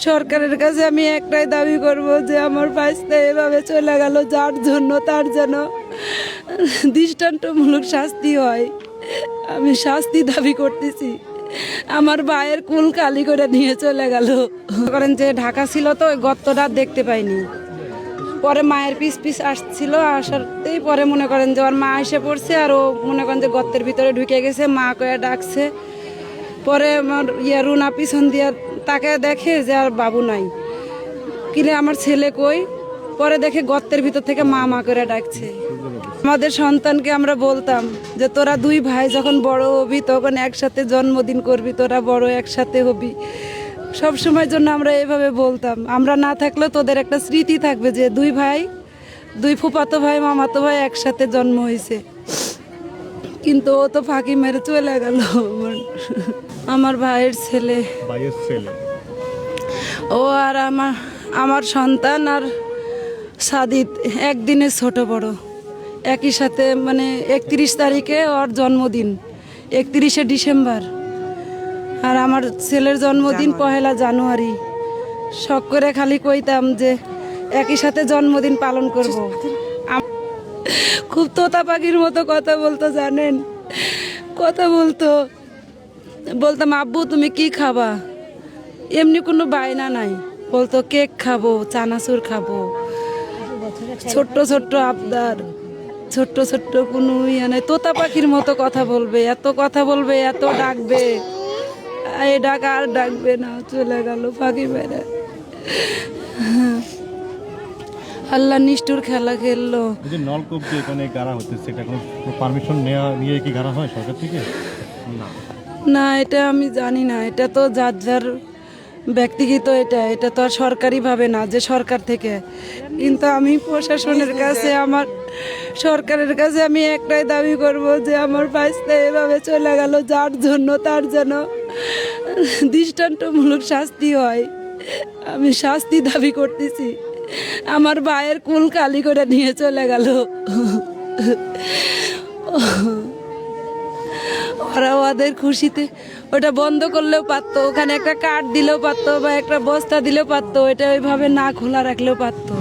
সরকারের কাছে আমি একটাই দাবি করব যে আমার ভাইস্তা এভাবে চলে গেল, যার জন্য তার যেন দৃষ্টান্তমূলক শাস্তি হয়। আমি শাস্তি দাবি করতেছি। আমার ভাইয়ের কুল খালি করে নিয়ে চলে গেল। করেন যে ঢাকা ছিল তো ওই গর্তটা দেখতে পাইনি, পরে মায়ের পিস পিস আসছিল, আসাতেই পরে মনে করেন যে ওর মা এসে পড়ছে আর ও মনে করেন যে গর্তের ভিতরে ঢুকে গেছে, মা কয়ে ডাকছে। পরে আমার রুনা পিছন দিয়ে তাকে দেখে যে আর বাবু নাই, কিরে আমার ছেলে কই। পরে দেখে গর্তের ভিতর থেকে মা মা করে ডাকছে। আমাদের সন্তানকে আমরা বলতাম যে তোরা দুই ভাই যখন বড় হবি তখন একসাথে জন্মদিন করবি, তোরা বড় একসাথে হবি। সব সময়ের জন্য আমরা এভাবে বলতাম, আমরা না থাকলেও তোদের একটা স্মৃতি থাকবে যে দুই ভাই, দুই ফুফাতো ভাই মামাতো ভাই একসাথে জন্ম হয়েছে। কিন্তু ও তো ফাঁকি মেরে চলে গেল। আমার ভাইয়ের ছেলে, ও আর আমার সন্তান আর সাদিত একদিনের ছোট বড়, একই সাথে মানে 31 তারিখে ওর জন্মদিন, 31শে ডিসেম্বর, আর আমার ছেলের জন্মদিন 1 জানুয়ারি। শখ করে খালি কইতাম যে একই সাথে জন্মদিন পালন করব। খুব তোতা পাখির মতো কথা বলতো, জানেন, কথা বলতাম আব্বু তুমি কি খাবা, এমনি কোনো বায়না নাই, বলতো কেক খাবো, চানাচুর খাবো, ছোট্ট ছোট্ট আবদার, ছোট্ট ছোট্ট কোনো ইয়ে নাই। তোতা পাখির মতো কথা বলবে, এত কথা বলবে, এত ডাকবে, এই ডাক আর ডাকবে না, চলে গেল ফাঁকি মেরে। আল্লাহ নিষ্ঠুর খেলা খেললো। যে নলকূপ যে এখানে গাড়া হচ্ছে সেটা কোনো পারমিশন নিয়ে কি গাড়া হয় সরকার থেকে? না না, এটা আমি জানি না, এটা তো যার যার ব্যক্তিগত, এটা তো আর সরকারিভাবে না যে সরকার থেকে। কিন্তু আমি প্রশাসনের কাছে, আমার সরকারের কাছে আমি একটাই দাবি করব যে আমার ভাইস্তা এভাবে চলে গেল, যার জন্য তার যেন দৃষ্টান্তমূলক শাস্তি হয়। আমি শাস্তি দাবি করতেছি। আমার ভাইয়ের কুল খালি করে নিয়ে চলে গেল। ওরা ওদের খুশিতে ওটা বন্ধ করলেও পারতো, ওখানে একটা কাঠ দিলেও পারতো বা একটা বস্তা দিলেও পারতো, এটা ওইভাবে না খোলা রাখলেও পারতো।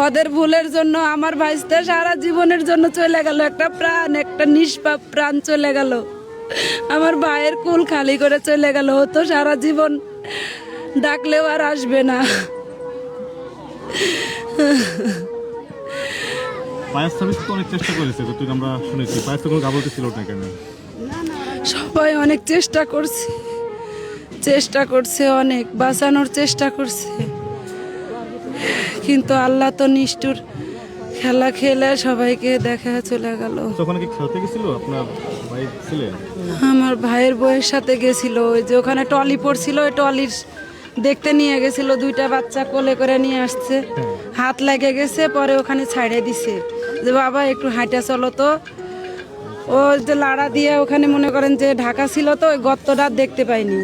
ওদের ভুলের জন্য আমার ভাইস্তা সারা জীবনের জন্য চলে গেল, একটা প্রাণ, একটা নিষ্পাপ প্রাণ চলে গেল। আমার ভাইয়ের কুল খালি করে চলে গেল, ও তো সারা জীবন ডাকলেও আর আসবে না। ফায়ার সার্ভিস তো অনেক চেষ্টা করেছে, তো আমরা শুনেছি ফায়ার সার্ভিস কোনো গাবলতে ছিল না কেন? সবাই অনেক চেষ্টা করছে, অনেক বাঁচানোর চেষ্টা করছে, কিন্তু আল্লাহ তো নিষ্ঠুর খেলা খেলে সবাইকে দেখা চলে গেল। ওখানে কি খেলতে গেছিল আপনার ভাই ছেলে? আমার ভাইয়ের বউয়ের সাথে গেছিল, ওই যে ওখানে টলি পড়ছিল, ওই টলির দেখতে নিয়ে গেছিল, 2টা বাচ্চা কোলে করে নিয়ে আসছে, হাত লেগে গেছে, পরে ওখানে ছাড়ে দিছে যে বাবা একটু হাঁটা চলো তো। ও যে লাড়া দিয়ে ওখানে মনে করেন যে ঢাকা ছিল তো ওই গর্তটা দেখতে পাইনি,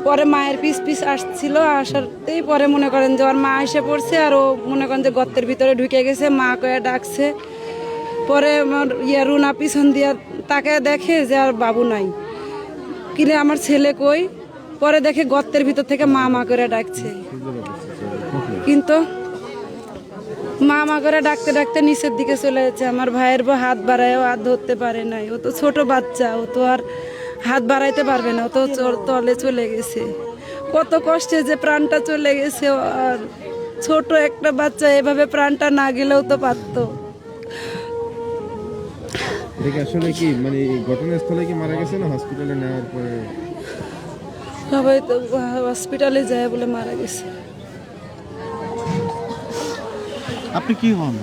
পরে মায়ের পিস পিস আসছিল, আসাতেই পরে মনে করেন যে ওর মা এসে পড়ছে আর ও মনে করেন যে গর্তের ভিতরে ঢুকে গেছে, মা কয়ে ডাকছে। পরে আমার রুনা পিছন দিয়ে তাকে দেখে যে আর বাবু নাই, কিরে আমার ছেলে কই। পরে দেখে গর্তের ভিতর থেকে মা মা করে ডাকছে, কিন্তু মা মা করে ডাকতে ডাকতে নিচের দিকে চলে যাচ্ছে। আমার ভাইয়ের বউ হাত বাড়ায়, হাত ধরতে পারে নাই, ও তো ছোট বাচ্চা, ও তো আর হাত বাড়াইতে পারবে না, ও তো তলে চলে গেছে। কত কষ্টে যে প্রাণটা চলে গেছে, আর ছোট একটা বাচ্চা, এভাবে প্রাণটা না গেলেও তো পারতো। আসলে কি মানে ঘটনাস্থলে কি মারা গেছে না হসপিটালে নেওয়ার পরে? সবাই তো হসপিটালে যায় বলে মারা গেছে। আপনি কি হন?